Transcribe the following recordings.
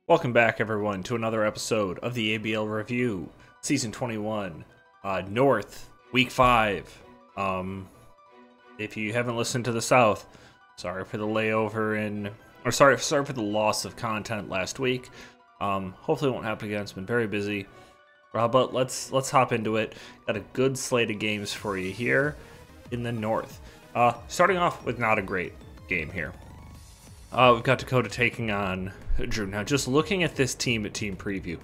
Welcome back, everyone, to another episode of the ABL Review, Season 21, North, Week 5. If you haven't listened to the South, sorry for the layover or sorry for the loss of content last week. Hopefully it won't happen again. It's been very busy. But let's hop into it. Got a good slate of games for you here in the North. Starting off with not a great game here. We've got Dakota taking on Drew. Now, just looking at this team at Team Preview,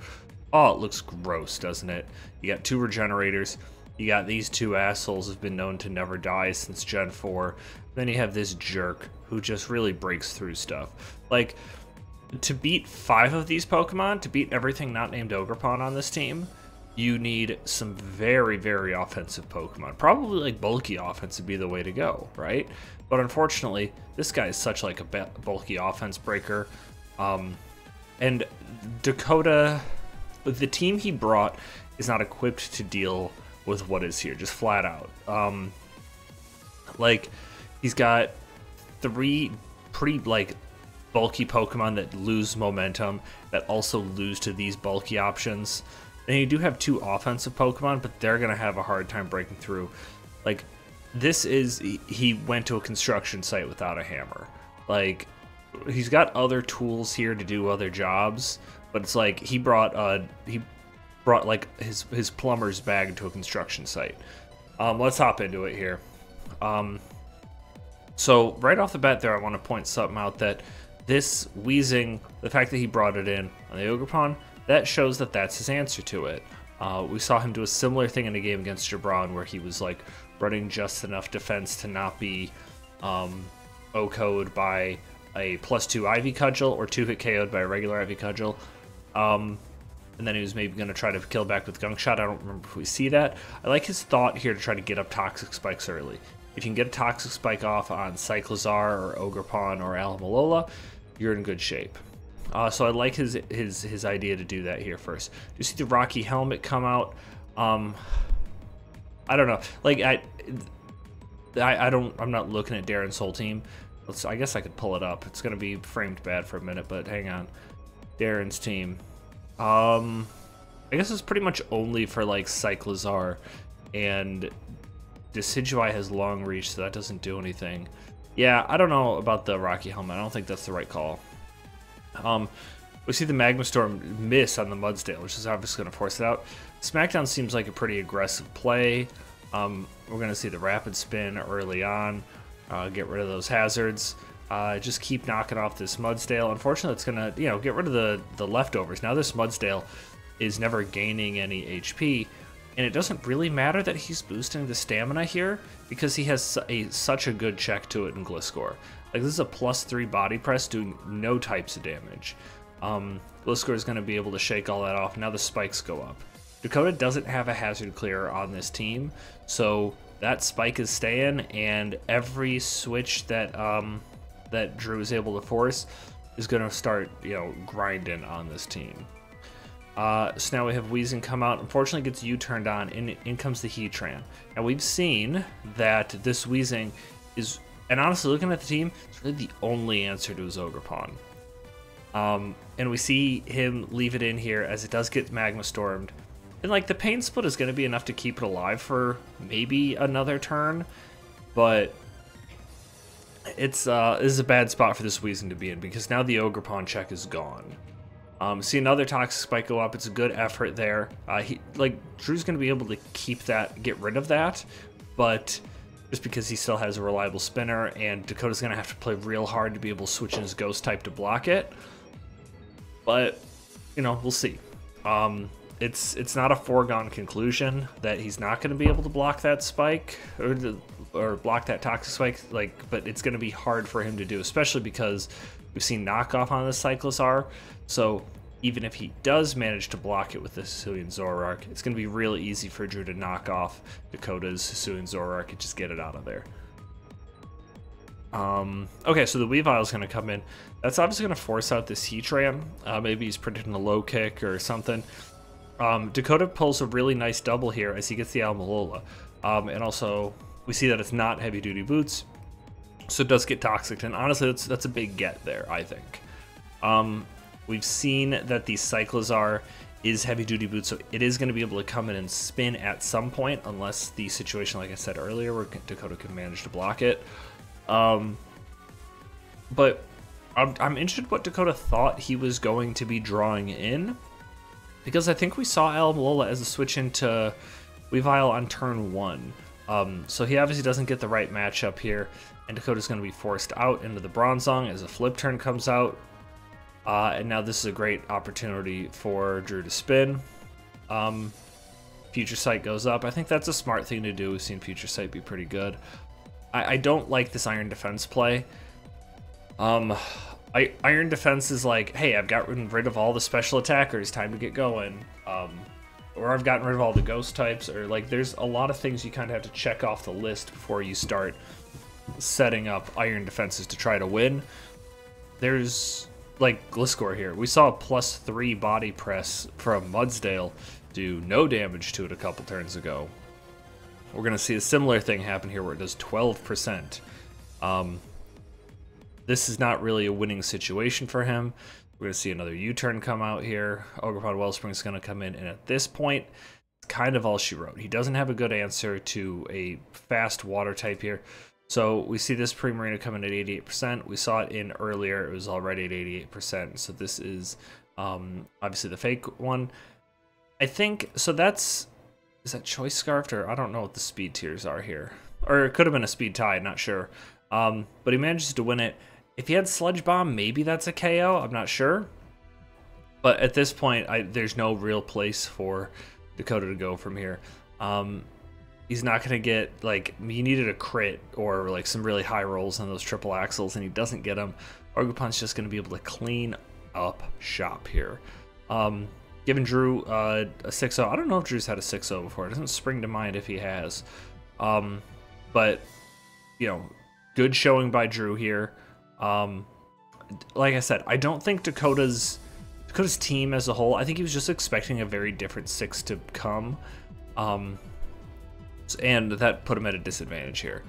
oh, it looks gross, doesn't it? You got two regenerators. You got these two assholes who've been known to never die since Gen 4. Then you have this jerk who just really breaks through stuff. Like, to beat 5 of these Pokemon, to beat everything not named Ogerpon on this team, you need some very, very offensive Pokemon. Probably like bulky offense would be the way to go, right? But unfortunately, this guy is such like a bulky offense breaker. And Dakota, the team he brought is not equipped to deal with what is here, just flat out. Like, he's got 3 pretty like bulky Pokemon that lose momentum, that also lose to these bulky options. And you do have 2 offensive Pokemon, but they're going to have a hard time breaking through. Like, this is, he went to a construction site without a hammer. Like, he's got other tools here to do other jobs, but it's like he brought like his plumber's bag to a construction site. Let's hop into it here. So right off the bat there, I want to point something out, that this Weezing, the fact that he brought it in on the Ogerpon, that shows that that's his answer to it. We saw him do a similar thing in a game against Jabron where he was like running just enough defense to not be OHKO'd by a +2 Ivy Cudgel or 2-hit KO'd by a regular Ivy Cudgel. And then he was maybe going to try to kill back with Gunk Shot. I don't remember if we see that. I like his thought here to try to get up Toxic Spikes early. If you can get a Toxic Spike off on Cyclizar or Ogerpon or Alamalola, you're in good shape. So I like his idea to do that here first. Do you see the Rocky Helmet come out? I don't know. Like I'm not looking at Darren's whole team. I guess I could pull it up. It's gonna be framed bad for a minute, but hang on. Darren's team. I guess it's pretty much only for like Cyclizar, and Decidueye has long reach, so that doesn't do anything. Yeah, I don't know about the Rocky Helmet. I don't think that's the right call. We see the Magma Storm miss on the Mudsdale, which is obviously going to force it out. Smackdown seems like a pretty aggressive play. We're going to see the Rapid Spin early on. Get rid of those hazards. Just keep knocking off this Mudsdale. Unfortunately, it's going to, get rid of the leftovers. Now this Mudsdale is never gaining any HP, and it doesn't really matter that he's boosting the stamina here because he has such a good check to it in Gliscor. Like, this is a +3 body press doing no types of damage. Gliscor is going to be able to shake all that off. Now the spikes go up. Dakota doesn't have a hazard clearer on this team, so that spike is staying, and every switch that that Drew is able to force is going to start, grinding on this team. So now we have Weezing come out. Unfortunately, gets U-turned on, and in comes the Heatran. Now we've seen that this Weezing is, and honestly, looking at the team, it's really the only answer to his Ogerpon. And we see him leave it in here as it does get Magma Stormed. And like, the Pain Split is going to be enough to keep it alive for maybe another turn, but this is a bad spot for this Weezing to be in because now the Ogerpon check is gone. See another Toxic Spike go up. It's a good effort there. Drew's going to be able to get rid of that, but just because he still has a reliable spinner, and Dakota's going to have to play real hard to be able to switch in his Ghost type to block it. But, we'll see. It's not a foregone conclusion that he's not going to be able to block that spike or block that Toxic Spike, but it's going to be hard for him to do, especially because we've seen knockoff on the Cyclizar. So even if he does manage to block it with the Hisuian Zoroark, it's going to be really easy for Drew to knock off Dakota's Hisuian Zoroark and just get it out of there. Okay, so the Weavile is going to come in. That's obviously going to force out this Heatran. Maybe he's predicting a low kick or something. Dakota pulls a really nice double here as he gets the Alamalola. And also, we see that it's not heavy-duty boots, so it does get toxic. And honestly, that's a big get there, I think. We've seen that the Cyclizar is heavy duty boots, so it is going to be able to come in and spin at some point, unless the situation, like I said earlier, where Dakota can manage to block it. But I'm interested what Dakota thought he was going to be drawing in, because I think we saw Alola as a switch into Weavile on turn 1. So he obviously doesn't get the right matchup here, and Dakota's going to be forced out into the Bronzong as a flip turn comes out. And now this is a great opportunity for Drew to spin. Future Sight goes up. I think that's a smart thing to do. We've seen Future Sight be pretty good. I don't like this Iron Defense play. Iron Defense is like, hey, I've gotten rid of all the special attackers, time to get going. Or I've gotten rid of all the ghost types, or like there's a lot of things you kind of have to check off the list before you start setting up Iron Defenses to try to win. There's like Gliscor here. We saw a +3 body press from Mudsdale do no damage to it a couple turns ago. We're going to see a similar thing happen here where it does 12%. This is not really a winning situation for him. We're going to see another U-turn come out here. Ogerpon Wellspring is going to come in, and at this point, it's kind of all she wrote. He doesn't have a good answer to a fast water type here. So we see this Primarina come in at 88%. We saw it in earlier. It was already at 88%. So this is obviously the fake one. I think, so that's, is that Choice Scarfed, or I don't know what the speed tiers are here. Or it could have been a speed tie, not sure. But he manages to win it. If he had Sludge Bomb, maybe that's a KO. I'm not sure. But at this point, there's no real place for Dakota to go from here. He's not going to get, like, he needed a crit or, like, some really high rolls on those triple axles, and he doesn't get them. Ogerpon's just going to be able to clean up shop here. Giving Drew a 6-0. I don't know if Drew's had a 6-0 before. It doesn't spring to mind if he has. But, you know, good showing by Drew here. Like I said, I don't think Dakota's team as a whole, I think he was just expecting a very different 6 to come. And that put him at a disadvantage here.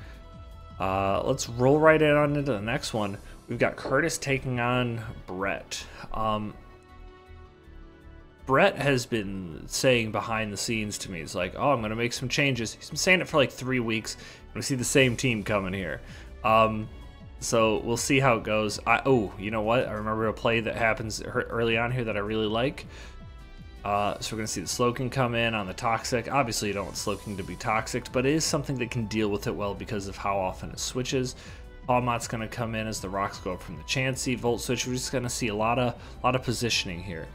Let's roll right on into the next one. We've got Curtis taking on Brett. Brett has been saying behind the scenes to me, it's like, oh, I'm going to make some changes. He's been saying it for like 3 weeks. We see the same team coming here. So we'll see how it goes. Oh, you know what? I remember a play that happens early on here that I really like. So we're going to see the Slowking come in on the Toxic. Obviously, you don't want Slowking to be Toxic, but it is something that can deal with it well because of how often it switches. Palmot's going to come in as the rocks go up from the Chansey. Volt Switch, we're just going to see a lot of positioning here.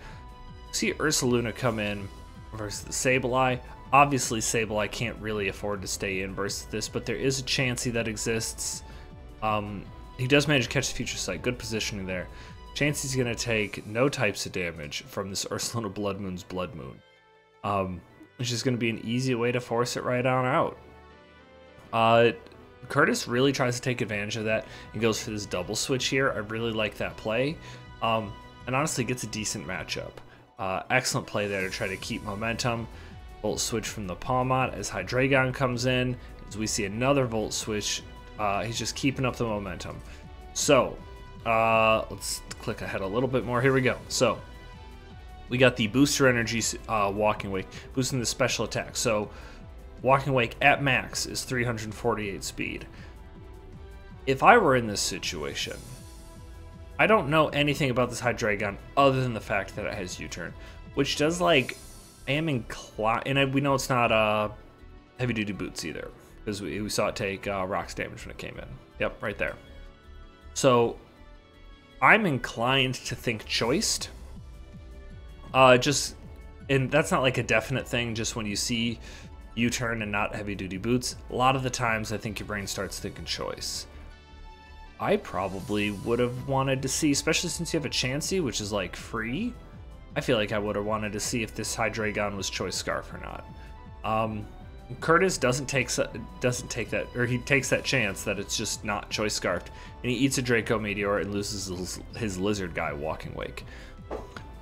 See Ursaluna come in versus the Sableye. Obviously, Sableye can't really afford to stay in versus this, but there is a Chansey that exists. He does manage to catch the Future Sight. Good positioning there. Chansey's going to take no types of damage from this Ursaluna Blood Moon's Blood Moon. Which is going to be an easy way to force it right on out. Curtis really tries to take advantage of that and goes for this double switch here. I really like that play. And honestly gets a decent matchup. Excellent play there to try to keep momentum. Volt switch from the Palmot as Hydreigon comes in. As we see another Volt switch. He's just keeping up the momentum. So, let's click ahead a little bit more. Here we go. So, we got the Booster Energy Walking Wake, boosting the special attack. So, Walking Wake at max is 348 speed. If I were in this situation, I don't know anything about this Hydreigon other than the fact that it has U-turn, which does, like, I am inclined, and we know it's not heavy duty boots either, because we saw it take rocks damage when it came in. Yep, right there. So I'm inclined to think choiced. And that's not like a definite thing, just when you see U-turn and not heavy duty boots, a lot of the times I think your brain starts thinking choice. I probably would have wanted to see, especially since you have a Chansey, which is like free, I feel like I would have wanted to see if this Hydreigon was Choice Scarf or not. Curtis doesn't take that, or he takes that chance that it's just not Choice Scarfed, and he eats a Draco Meteor and loses his Lizard Guy Walking Wake.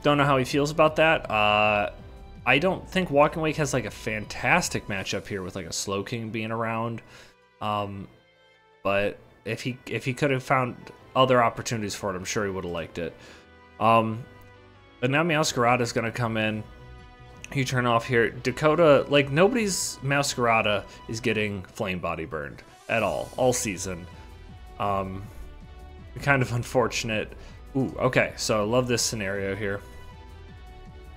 Don't know how he feels about that. I don't think Walking Wake has like a fantastic matchup here with like a Slowking being around, but if he could have found other opportunities for it, I'm sure he would have liked it. But now Meowscarada is going to come in. You turn off here. Dakota, like, nobody's Meowscarada is getting flame body burned at all season. Kind of unfortunate. Ooh, okay, so I love this scenario here.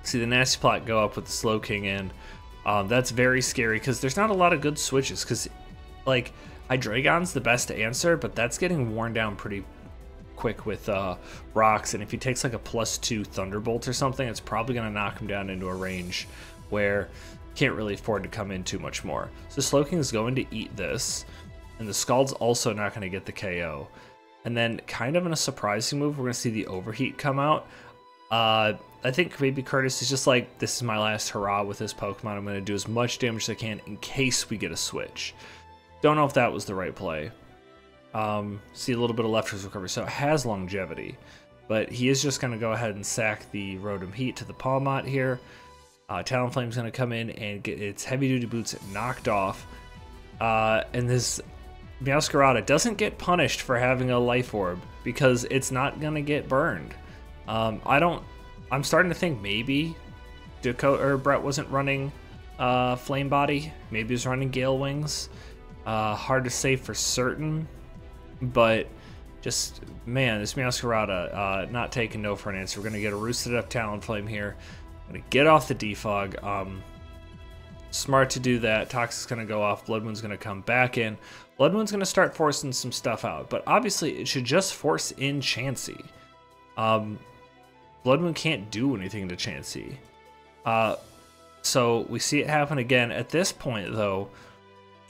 See the Nasty Plot go up with the Slowking in. That's very scary because there's not a lot of good switches. Because, like, Hydreigon's the best answer, but that's getting worn down pretty quick with rocks. And if he takes like a +2 Thunderbolt or something, it's probably going to knock him down into a range where you can't really afford to come in too much more. So Slowking is going to eat this, and the Scald's also not going to get the KO. And then, kind of in a surprising move, we're going to see the Overheat come out. I think maybe Curtis is just like, this is my last hurrah with this Pokemon. I'm going to do as much damage as I can in case we get a switch. Don't know if that was the right play. See a little bit of leftovers recovery, so it has longevity. But he is just going to go ahead and sack the Rotom Heat to the Palmot here. Talonflame's going to come in and get its heavy-duty boots knocked off. And this Meowscarada doesn't get punished for having a Life Orb because it's not going to get burned. I'm starting to think maybe Dakota or Brett wasn't running Flame Body. Maybe he was running Gale Wings. Hard to say for certain, but just, man, this Meowscarada not taking no for an answer. We're going to get a roosted up Talonflame here. Going to get off the Defog. Smart to do that. Toxic's going to go off. Blood Moon's going to come back in. Blood Moon's going to start forcing some stuff out, but obviously it should just force in Chansey. Blood Moon can't do anything to Chansey. So we see it happen again. At this point, though,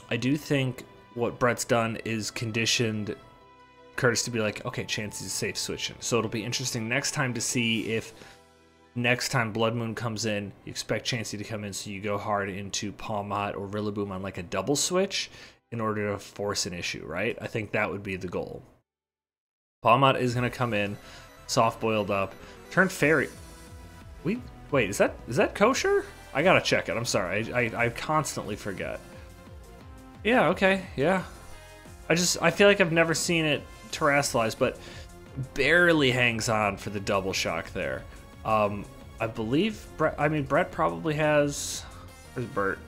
I do think what Brett's done is conditioned Curtis to be like, okay, Chansey's a safe switch. So it'll be interesting next time to see if next time Blood Moon comes in, you expect Chansey to come in, so you go hard into Palmot or Rillaboom on like a double switch in order to force an issue, right? I think that would be the goal. Palmot is going to come in, soft boiled up, turn Fairy. Wait, is that kosher? I gotta check it. I'm sorry. I constantly forget. Yeah, okay, yeah. I feel like I've never seen it terrestrialize, but barely hangs on for the double shock there. I believe Brett probably has. Where's Bert?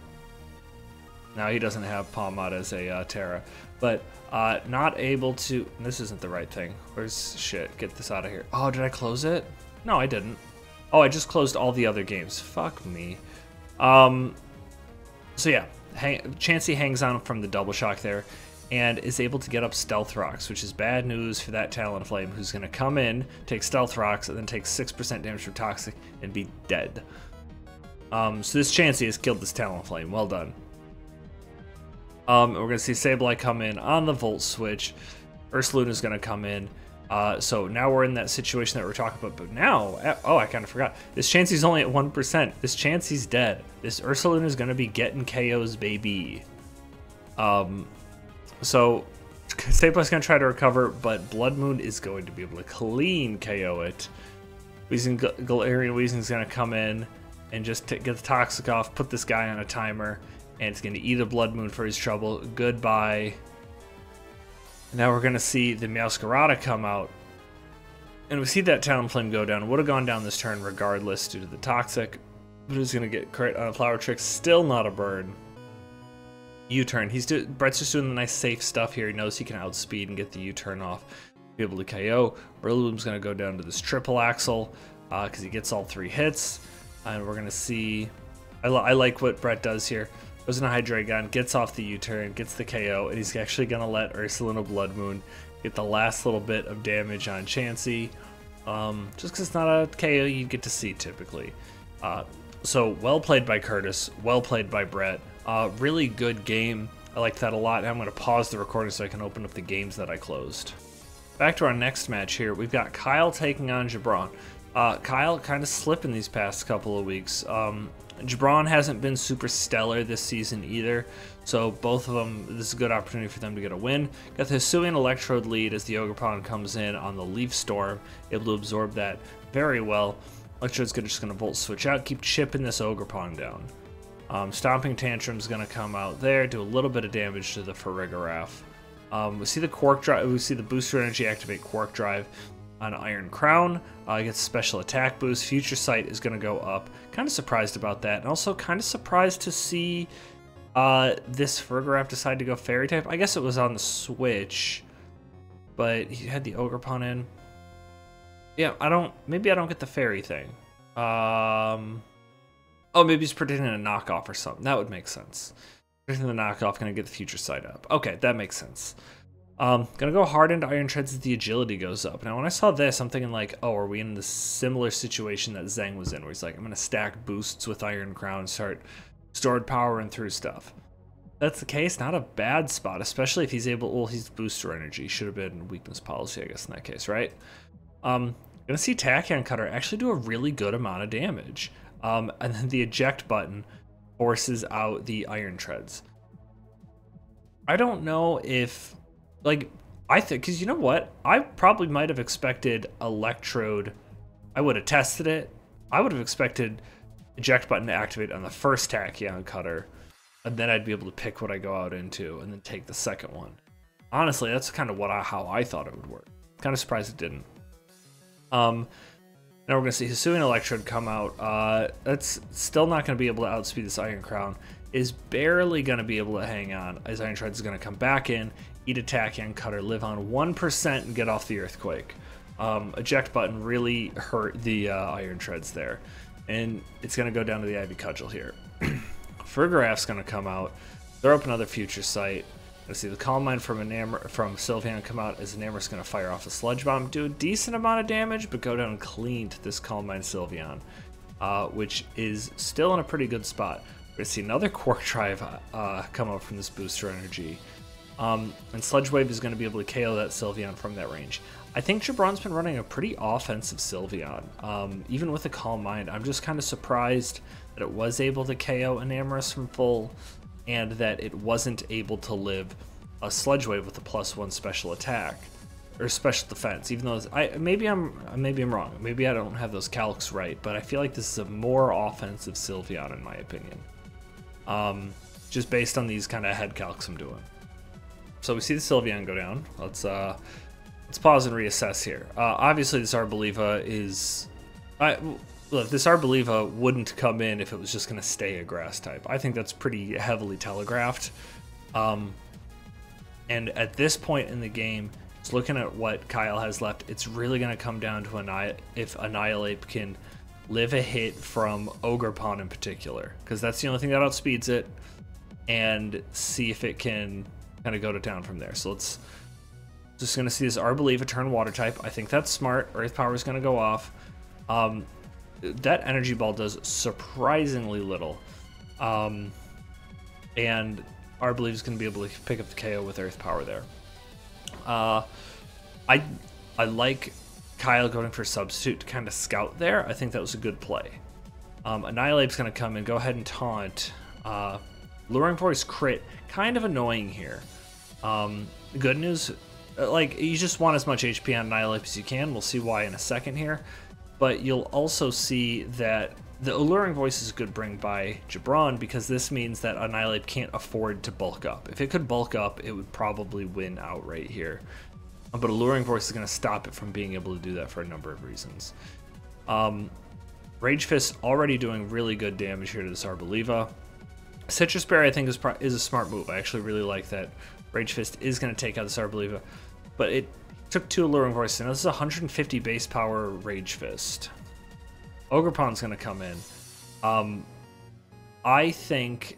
No, he doesn't have Palmot as a Terra, but not able to. This isn't the right thing. Where's shit? Get this out of here. Oh, did I close it? No, I didn't. Oh, I just closed all the other games. Fuck me. So yeah, Chansey hangs on from the double shock there and is able to get up Stealth Rocks, which is bad news for that Talonflame, who's going to come in, take Stealth Rocks, and then take 6% damage from Toxic and be dead. So this Chansey has killed this Talonflame. Well done. We're going to see Sableye come in on the Volt Switch. Ursaluna's going to come in. So now we're in that situation that we're talking about, but now, oh, I kind of forgot. This Chansey's only at 1%. This Chansey's dead. This Ursaluna's going to be getting KOs, baby. So Sableye's going to try to recover, but Blood Moon is going to be able to clean KO it. Galarian Weezing's going to come in and just get the Toxic off, put this guy on a timer, and it's going to eat a Blood Moon for his trouble. Goodbye. Now we're going to see the Meowscarada come out. And we see that Talonflame go down. Would have gone down this turn regardless due to the Toxic. But he's going to get crit on a Flower Trick. Still not a burn. U-turn. Brett's just doing the nice safe stuff here. He knows he can outspeed and get the U-turn off. Be able to KO. Rillaboom's going to go down to this triple axle because he gets all 3 hits. And we're going to see... I like what Brett does here. Goes in a Hydreigon, gets off the U-turn, gets the KO, and he's actually going to let Ursaluna Blood Moon get the last little bit of damage on Chansey. Just because it's not a KO you get to see typically. So well played by Curtis, well played by Brett. Really good game. I liked that a lot. I'm going to pause the recording so I can open up the games that I closed. Back to our next match here. We've got Kyle taking on Jabron. Kyle kind of slipping these past couple of weeks. Jabron hasn't been super stellar this season either, so both of them, this is a good opportunity for them to get a win. Got the Hisuian Electrode lead as the Ogerpon comes in on the Leaf Storm, able to absorb that very well. Electrode's just going to Volt Switch out, keep chipping this Ogerpon down. Stomping Tantrum's going to come out there, do a little bit of damage to the Farigiraf. We see the Quark Drive, we see the Booster Energy activate Quark Drive. on Iron Crown. Gets special attack boost. Future Sight is going to go up. Kind of surprised about that. And also kind of surprised to see this Farigiraf decide to go Fairy type. I guess it was on the Switch, but he had the Ogerpon in. Yeah, maybe I don't get the Fairy thing. Oh, maybe he's predicting a knockoff or something. That would make sense. Predicting the knockoff, gonna get the Future Sight up. Okay, that makes sense. Gonna go hard into Iron Treads as the agility goes up. Now, when I saw this, I'm thinking like, oh, are we in the similar situation that Zhang was in, where he's like, I'm gonna stack boosts with Iron Crown, start stored power and through stuff. If that's the case, not a bad spot, especially if he's able. Well, he's booster energy. Should have been weakness policy, I guess, in that case, right? Gonna see Tachyon Cutter actually do a really good amount of damage. And then the eject button forces out the Iron Treads. I don't know if, like, I think, because you know what? I probably might have expected Electrode. I would have tested it. I would have expected eject button to activate on the first Tachyon Cutter, and then I'd be able to pick what I go out into and then take the second one. Honestly, that's kind of how I thought it would work. Kind of surprised it didn't. Now we're going to see Hisuian Electrode come out. That's still not going to be able to outspeed this Iron Crown. Is barely going to be able to hang on, as Iron Treads is going to come back in, eat a Tachyon Cutter, live on 1% and get off the Earthquake. Eject button really hurt the Iron Treads there. And it's going to go down to the Ivy Cudgel here. Farigiraf's going to come out, throw up another Future Sight. Let's see the Calm Mind from Sylveon come out as Enamor's going to fire off a Sludge Bomb, do a decent amount of damage, but go down clean to this Calm Mind Sylveon, which is still in a pretty good spot. We're going to see another Quark Drive come out from this booster energy, and Sludge Wave is going to be able to KO that Sylveon from that range. I think Jabron's been running a pretty offensive Sylveon, even with a Calm Mind. I'm just kind of surprised that it was able to KO Enamorous from full, and that it wasn't able to live a Sludge Wave with a +1 special attack or special defense. Even though maybe I'm wrong. Maybe I don't have those calcs right, but I feel like this is a more offensive Sylveon in my opinion. Just based on these kind of head calcs I'm doing. So we see the Sylveon go down. Let's pause and reassess here. Obviously, this Arboliva is. Look, this Arboliva wouldn't come in if it was just going to stay a grass type. I think that's pretty heavily telegraphed. And at this point in the game, just looking at what Kyle has left, it's really going to come down to if Annihilape can live a hit from Ogerpon in particular, because that's the only thing that outspeeds it, and see if it can kind of go to town from there. So let's just going to see this Arboliva turn water type. I think that's smart. Earth Power is going to go off. That Energy Ball does surprisingly little, and Arboliva is going to be able to pick up the KO with Earth Power there. I like Kyle going for Substitute to kind of scout there. I think that was a good play. Annihilape's going to come and go ahead and taunt. Luring Voice crit, kind of annoying here. Good news, like, you just want as much HP on Annihilape as you can. We'll see why in a second here. But you'll also see that the Alluring Voice is a good bring by Jabron, because this means that Annihilape can't afford to bulk up. If it could bulk up, it would probably win outright here. But Alluring Voice is going to stop it from being able to do that for a number of reasons. Rage Fist already doing really good damage here to this Arboliva. Citrus Berry I think is a smart move. I actually really like that Rage Fist is going to take out this Arboliva. But it took 2 Alluring Voices. Now this is 150 base power Rage Fist. Ogerpon's going to come in. I think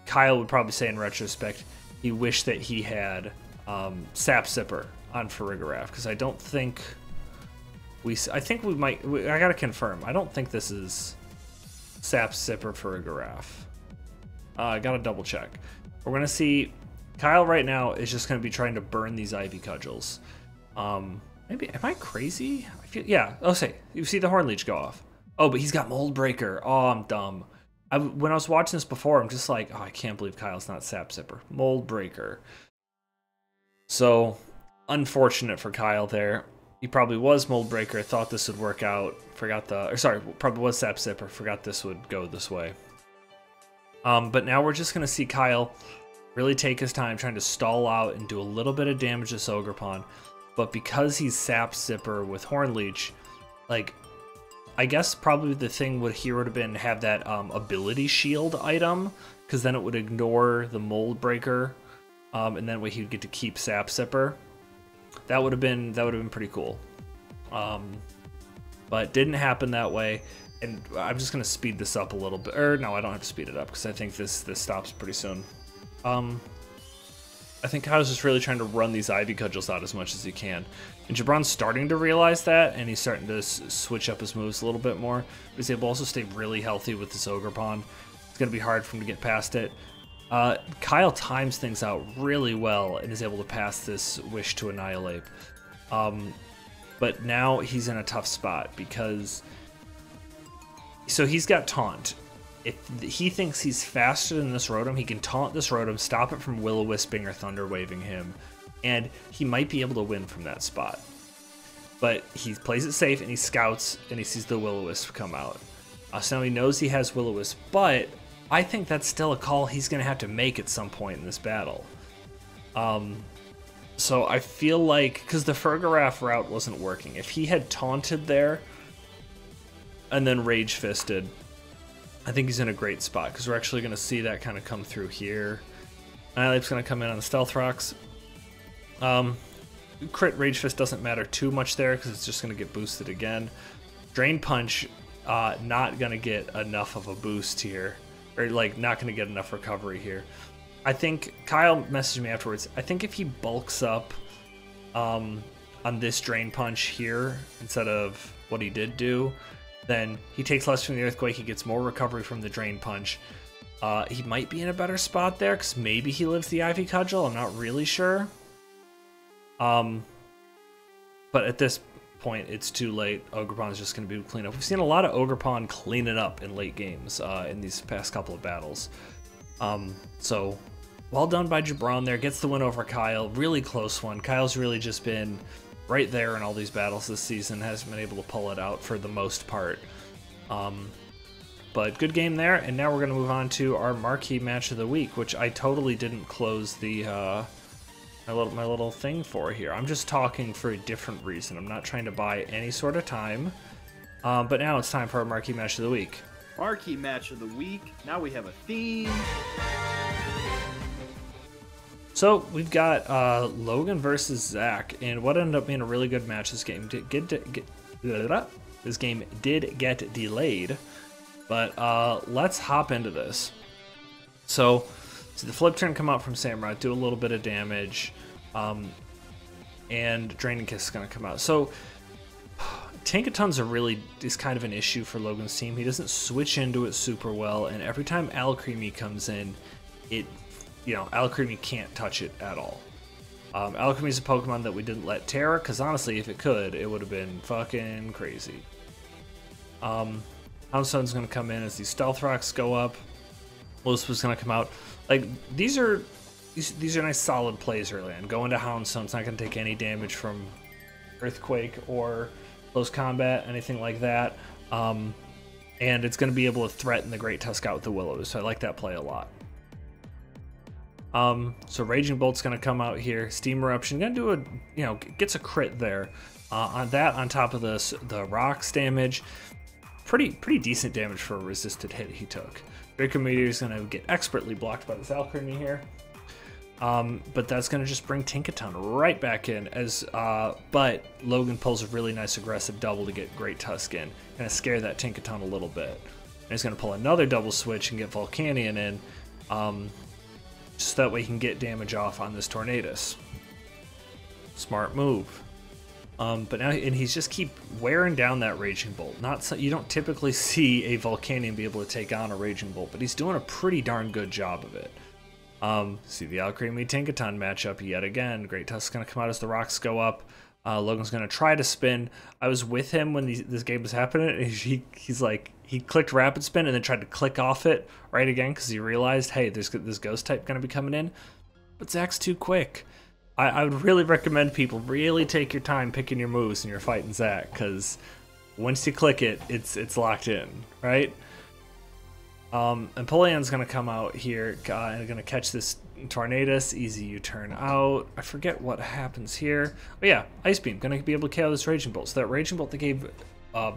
Kyle would probably say in retrospect he wished that he had Sap Sipper on Farigiraf, because I don't think I think we might. I gotta confirm. I don't think this is Sap Sipper Farigiraf. I gotta double check. We're gonna see Kyle right now is just gonna be trying to burn these Ivy Cudgels. Maybe, am I crazy? I feel, yeah. Oh, say, you see the Horn Leech go off. Oh, but he's got Mold Breaker. Oh, I'm dumb. When I was watching this before, I'm just like, oh, I can't believe Kyle's not Sap Sipper. Mold Breaker. So, unfortunate for Kyle there. He probably was Mold Breaker, thought this would work out. Probably was Sap Sipper, forgot this would go this way. But now we're just going to see Kyle really take his time trying to stall out and do a little bit of damage to Ogerpon. but because he's Sap Sipper with Horn Leech, like, I guess probably the thing would have been have that ability shield item, because then it would ignore the Mold Breaker, and then he would get to keep Sap Sipper. That would have been pretty cool. But didn't happen that way, and I'm just gonna speed this up a little bit. Or no, I don't have to speed it up because I think this stops pretty soon. I think I was just really trying to run these Ivy Cudgels out as much as he can. And Jabron's starting to realize that, and he's starting to switch up his moves a little bit more. But he's able to also stay really healthy with this Ogerpon. It's going to be hard for him to get past it. Kyle times things out really well and is able to pass this Wish to Annihilate. But now he's in a tough spot because... So he's got Taunt. If he thinks he's faster than this Rotom, he can taunt this Rotom, stop it from Will-O-Wisping or Thunder Waving him, and he might be able to win from that spot. But he plays it safe, and he scouts, and he sees the Will-O-Wisp come out. So now he knows he has Will-O-Wisp, but I think that's still a call he's going to have to make at some point in this battle. So I feel like, because the Fergaraf route wasn't working, if he had taunted there and then Rage Fisted, I think he's in a great spot, because we're actually going to see that kind of come through here. Annihilate's going to come in on the Stealth Rocks. Crit Rage Fist doesn't matter too much there, because it's just going to get boosted again. Drain Punch, not going to get enough of a boost here. Or, like, not going to get enough recovery here. I think, Kyle messaged me afterwards, I think if he bulks up on this Drain Punch here, instead of what he did do, then he takes less from the Earthquake, he gets more recovery from the Drain Punch. He might be in a better spot there, because maybe he lives the Ivy Cudgel, I'm not really sure. But at this point, it's too late. Ogerpon's just going to be clean up. We've seen a lot of Ogerpon clean it up in late games in these past couple of battles. So, well done by Jabron there, gets the win over Kyle, really close one. Kyle's really just been right there in all these battles this season, hasn't been able to pull it out for the most part. But good game there, and now we're going to move on to our marquee match of the week, which I totally didn't close the my little thing for here. I'm just talking for a different reason. I'm not trying to buy any sort of time. But now it's time for our marquee match of the week. Marquee match of the week. Now we have a theme. So we've got Logan versus Zach, and what ended up being a really good match. This game did get delayed, but let's hop into this. So the Flip Turn come out from Samurott, do a little bit of damage, and Draining Kiss is going to come out. So Tinkaton's is kind of an issue for Logan's team. He doesn't switch into it super well, and every time Alcremie comes in, Alcremie can't touch it at all. Alcremie's a Pokemon that we didn't let Terra, because honestly, if it could, it would have been fucking crazy. Houndstone's going to come in as these Stealth Rocks go up. Wisp was going to come out. Like, these are nice solid plays early on. Going to Houndstone's not going to take any damage from Earthquake or close combat, anything like that. And it's going to be able to threaten the Great Tusk out with the Will-O-Wisp, so I like that play a lot. So Raging Bolt's going to come out here. Steam Eruption, going to do gets a crit there. On that, on top of the Rocks damage, pretty decent damage for a resisted hit he took. Draco Meteor is going to get expertly blocked by this Alcremie here. But that's going to just bring Tinkaton right back in. But Logan pulls a really nice aggressive double to get Great Tusk in. Going to scare that Tinkaton a little bit. And he's going to pull another double switch and get Volcanion in. Just that way he can get damage off on this Tornadus. Smart move. But now, and he's just keep wearing down that Raging Bolt. You don't typically see a Volcanion be able to take on a Raging Bolt, but he's doing a pretty darn good job of it. See the Alcremie Tinkaton matchup yet again. Great Tusk's going to come out as the rocks go up. Logan's going to try to spin. I was with him when this game was happening, and he's like, he clicked Rapid Spin and then tried to click off it right again because he realized, hey, there's this Ghost type going to be coming in. But Zach's too quick. I would really recommend people really take your time picking your moves when you're fighting Zach, because once you click it, it's locked in, right? Empoleon's going to come out here and going to catch this Tornadus, easy U-turn out. I forget what happens here. But yeah, Ice Beam, gonna be able to KO this Raging Bolt. So that Raging Bolt that gave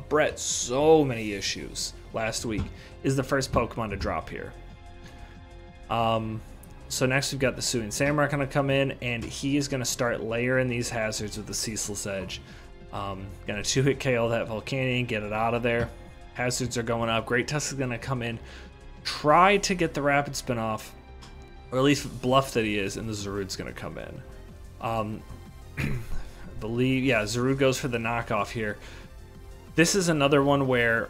Brett so many issues last week is the first Pokemon to drop here. So next we've got the Suing Samurai gonna come in, and he is gonna start layering these hazards with the Ceaseless Edge. Gonna 2-hit KO that Volcanion, get it out of there. Hazards are going up. Great Tusk is gonna come in, try to get the Rapid Spin off, or at least bluff that he is, and the Zarude's gonna come in. I believe, yeah, Zarude goes for the knockoff here. This is another one where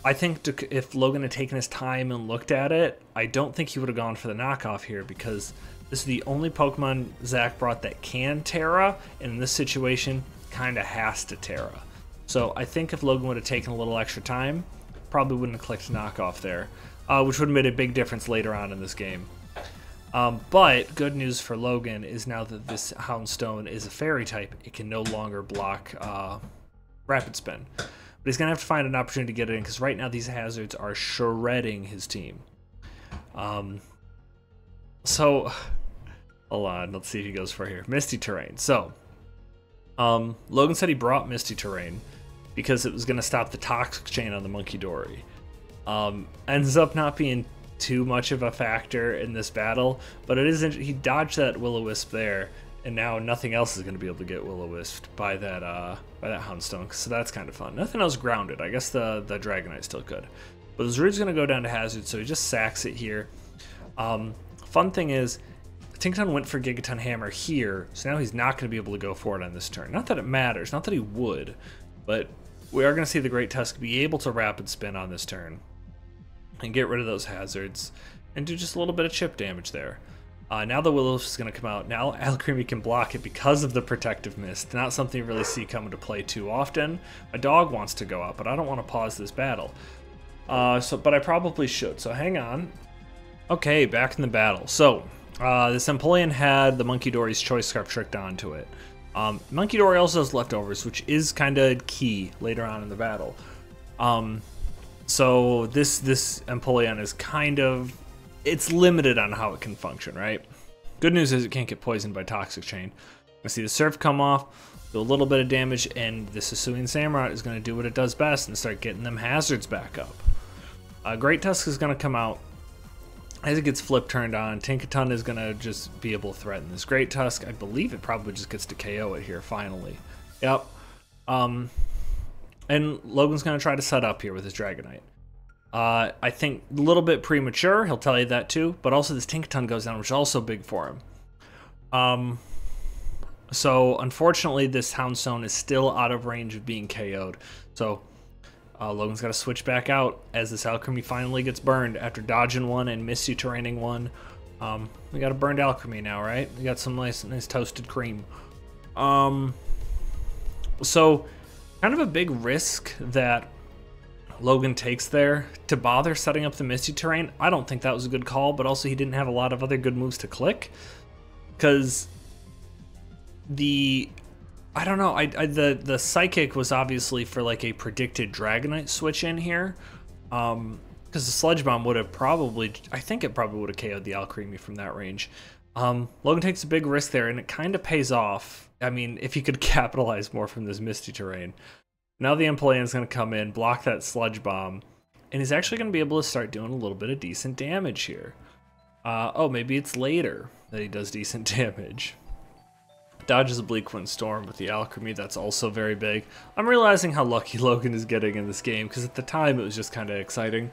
I think if Logan had taken his time and looked at it, I don't think he would have gone for the knockoff here, because this is the only Pokemon Zach brought that can Terra, and in this situation, kind of has to Terra. So I think if Logan would have taken a little extra time, probably wouldn't have clicked knockoff there, which would have made a big difference later on in this game. But good news for Logan is now that this Houndstone is a Fairy type, it can no longer block Rapid Spin. But he's going to have to find an opportunity to get it in, because right now these hazards are shredding his team. So, hold on, let's see if he goes for here. Misty Terrain. So, Logan said he brought Misty Terrain because it was going to stop the Toxic Chain on the Monkey Dory. Ends up not being too much of a factor in this battle, but it is he dodged that Will-O-Wisp there, and now nothing else is going to be able to get Will-O-Wisped by that Houndstone, so that's kind of fun. Nothing else grounded. I guess the Dragonite's still good. But the Zarude's going to go down to Hazard, so he just sacks it here. Fun thing is, Tinkaton went for Gigaton Hammer here, so now he's not going to be able to go for it on this turn. Not that it matters, not that he would, but we are going to see the Great Tusk be able to Rapid Spin on this turn and get rid of those hazards and do just a little bit of chip damage there. Now the Will-O-Wisp is going to come out. Now Alcremie can block it because of the Protective Mist. Not something you really see come into play too often. My dog wants to go out, but I don't want to pause this battle. But I probably should, so hang on. Okay, back in the battle. So, this Empoleon had the Monkey Dory's Choice Scarf tricked onto it. Monkey Dory also has leftovers, which is kind of key later on in the battle. So this Empoleon is kind of, it's limited on how it can function, right? Good news is it can't get poisoned by Toxic Chain. I see the Surf come off, do a little bit of damage, and this Hisuian Samurai is going to do what it does best and start getting them hazards back up. Great Tusk is going to come out. As it gets flip turned on, Tinkaton is going to just be able to threaten this Great Tusk. I believe it probably just gets to KO it here, finally. Yep. And Logan's going to try to set up here with his Dragonite. I think a little bit premature, he'll tell you that too, but also this Tinkaton goes down, which is also big for him. So unfortunately this Houndstone is still out of range of being KO'd. So Logan's got to switch back out as this Alcremie finally gets burned after dodging one and Misty Terraining one. We got a burned Alcremie now, right? We got some nice toasted cream. So kind of a big risk that Logan takes there to bother setting up the Misty Terrain. I don't think that was a good call, but also he didn't have a lot of other good moves to click, because I don't know, the Psychic was obviously for like a predicted Dragonite switch in here, because the Sludge Bomb would have probably, I think it probably would have KO'd the Alcremie from that range. Logan takes a big risk there, and it kind of pays off. I mean, if he could capitalize more from this Misty Terrain. Now the Empoleon is going to come in, block that Sludge Bomb, and he's actually going to be able to start doing a little bit of decent damage here. Oh, maybe it's later that he does decent damage. Dodges a Bleak Wind Storm with the Alcremie, that's also very big. I'm realizing how lucky Logan is getting in this game, because at the time it was just kind of exciting.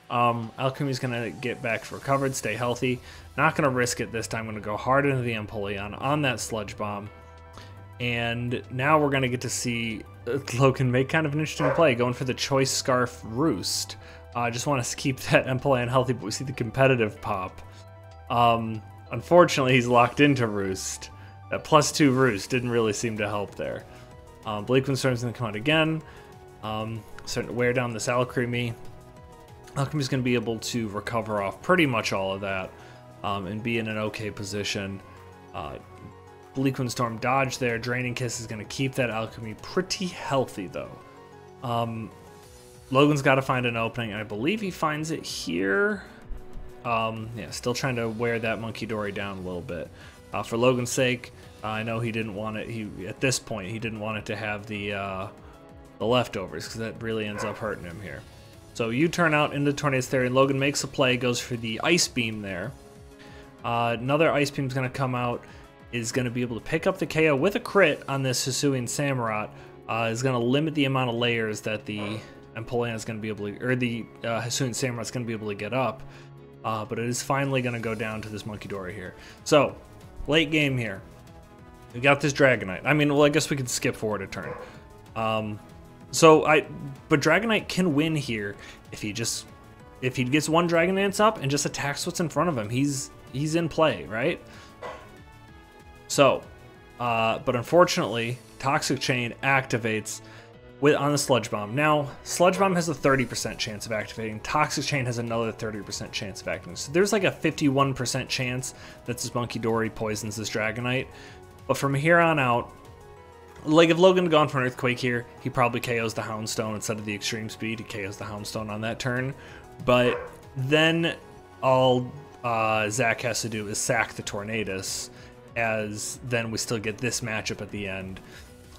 Alcremie's going to get back recovered, stay healthy. Not going to risk it this time, I'm going to go hard into the Empoleon on that Sludge Bomb. And now we're going to get to see Logan make kind of an interesting play, going for the Choice Scarf Roost. I just want to keep that Empoleon healthy, but we see the competitive pop. Unfortunately, he's locked into Roost. That +2 Roost didn't really seem to help there. Bleak Wind Storm's going to come out again. Starting to wear down this Alcremie. Alcremie's going to be able to recover off pretty much all of that and be in an okay position. Bleak Wind Storm dodge there. Draining Kiss is going to keep that Alcremie pretty healthy, though. Logan's got to find an opening. I believe he finds it here. Yeah, still trying to wear that Monkey Dory down a little bit. For Logan's sake, I know he didn't want it. At this point, he didn't want it to have the leftovers, because that really ends up hurting him here. So you turn out into Tornado's Theory, and Logan makes a play, goes for the Ice Beam there. Another Ice Beam's going to come out, is going to be able to pick up the KO with a crit on this Hisuian Samurott. Is going to limit the amount of layers that the Empoleon is going to be able to, or the Hisuian Samurai is going to be able to get up, but it is finally going to go down to this Monkey Dory here. So, late game here. We got this Dragonite. I mean, well, I guess we could skip forward a turn. But Dragonite can win here if he gets one Dragon Dance up and just attacks what's in front of him. He's in play, right? So, but unfortunately, Toxic Chain activates on the Sludge Bomb. Now, Sludge Bomb has a 30% chance of activating. Toxic Chain has another 30% chance of activating. So there's like a 51% chance that this Monkey Dory poisons this Dragonite. But from here on out, like if Logan had gone for an Earthquake here, he probably KOs the Houndstone instead of the Extreme Speed. He KOs the Houndstone on that turn. But then all Zach has to do is sack the Tornadus, as then we still get this matchup at the end.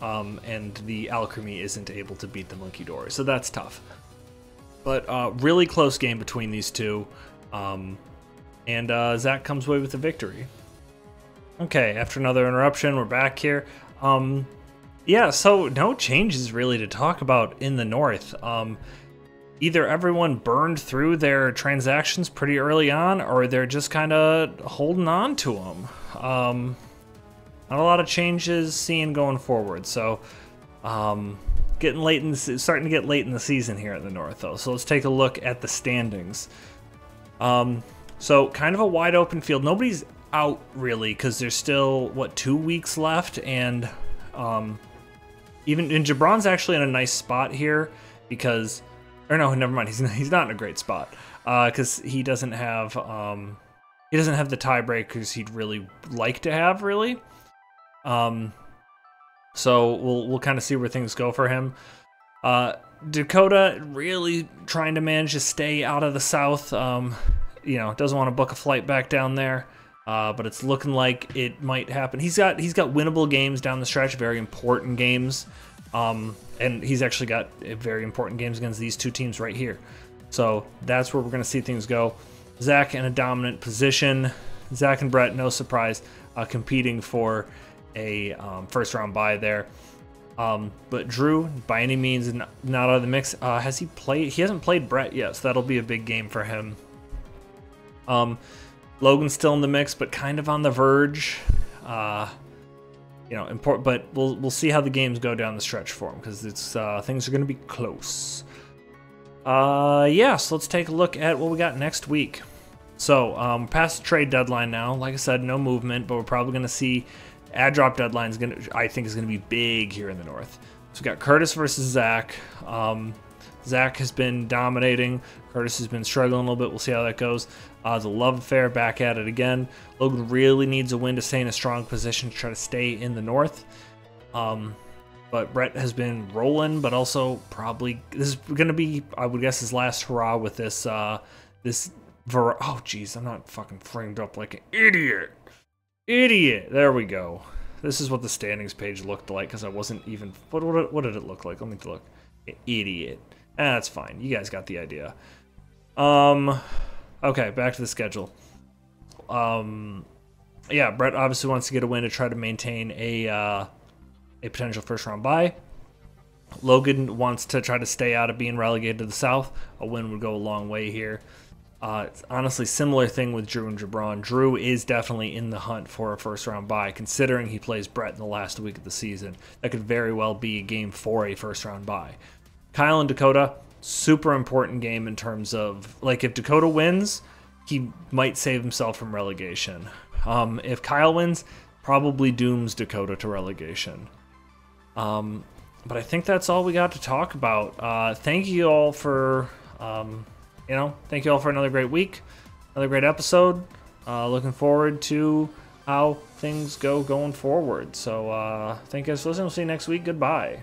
And the Alchemy isn't able to beat the Monkey Dory, so that's tough. But really close game between these two, and Zach comes away with the victory. Okay, after another interruption, we're back here. Yeah, so no changes really to talk about in the North. Either everyone burned through their transactions pretty early on, or they're just kind of holding on to them. Not a lot of changes seen going forward, so starting to get late in the season here in the North, though. So let's take a look at the standings. So kind of a wide open field. Nobody's out really, because there's still 2 weeks left, and even Jabron's actually in a nice spot here because, or no, never mind. He's not in a great spot because he doesn't have the tiebreakers he'd really like to have, really. So we'll kind of see where things go for him. Dakota really trying to manage to stay out of the South. You know, doesn't want to book a flight back down there. But it's looking like it might happen. He's got winnable games down the stretch, very important games. And he's actually got very important games against these two teams right here. So that's where we're going to see things go. Zach in a dominant position. Zach and Brett, no surprise, competing for a first round bye there. But Drew, by any means, not out of the mix. Has he played? He hasn't played Brett yet, so that'll be a big game for him. Logan's still in the mix, but kind of on the verge. You know, important, but we'll see how the games go down the stretch for him, because it's things are going to be close. Yeah, so let's take a look at what we got next week. So past the trade deadline now. Like I said, no movement, but we're probably going to see ad drop deadline I think is going to be big here in the North. So we got Curtis versus Zach. Zach has been dominating. Curtis has been struggling a little bit. We'll see how that goes. The love affair back at it again. Logan really needs a win to stay in a strong position to try to stay in the North. But Brett has been rolling, but also probably this is going to be, I would guess, his last hurrah with this. Oh, geez, I'm not fucking framed up like an idiot. There we go. This is what the standings page looked like, because I wasn't even. What did it look like? Let me look. Idiot. That's fine. You guys got the idea. Okay, back to the schedule. Yeah, Brett obviously wants to get a win to try to maintain a potential first round bye. Logan wants to try to stay out of being relegated to the South. A win would go a long way here. It's honestly similar thing with Drew and Jabron. Drew is definitely in the hunt for a first round bye, considering he plays Brett in the last week of the season. That could very well be a game for a first round bye. Kyle and Dakota, super important game in terms of, like, if Dakota wins, he might save himself from relegation. If Kyle wins, probably dooms Dakota to relegation. But I think that's all we got to talk about. Thank you all for, thank you all for another great week, another great episode. Looking forward to how things go going forward. So thank you guys for listening. We'll see you next week. Goodbye.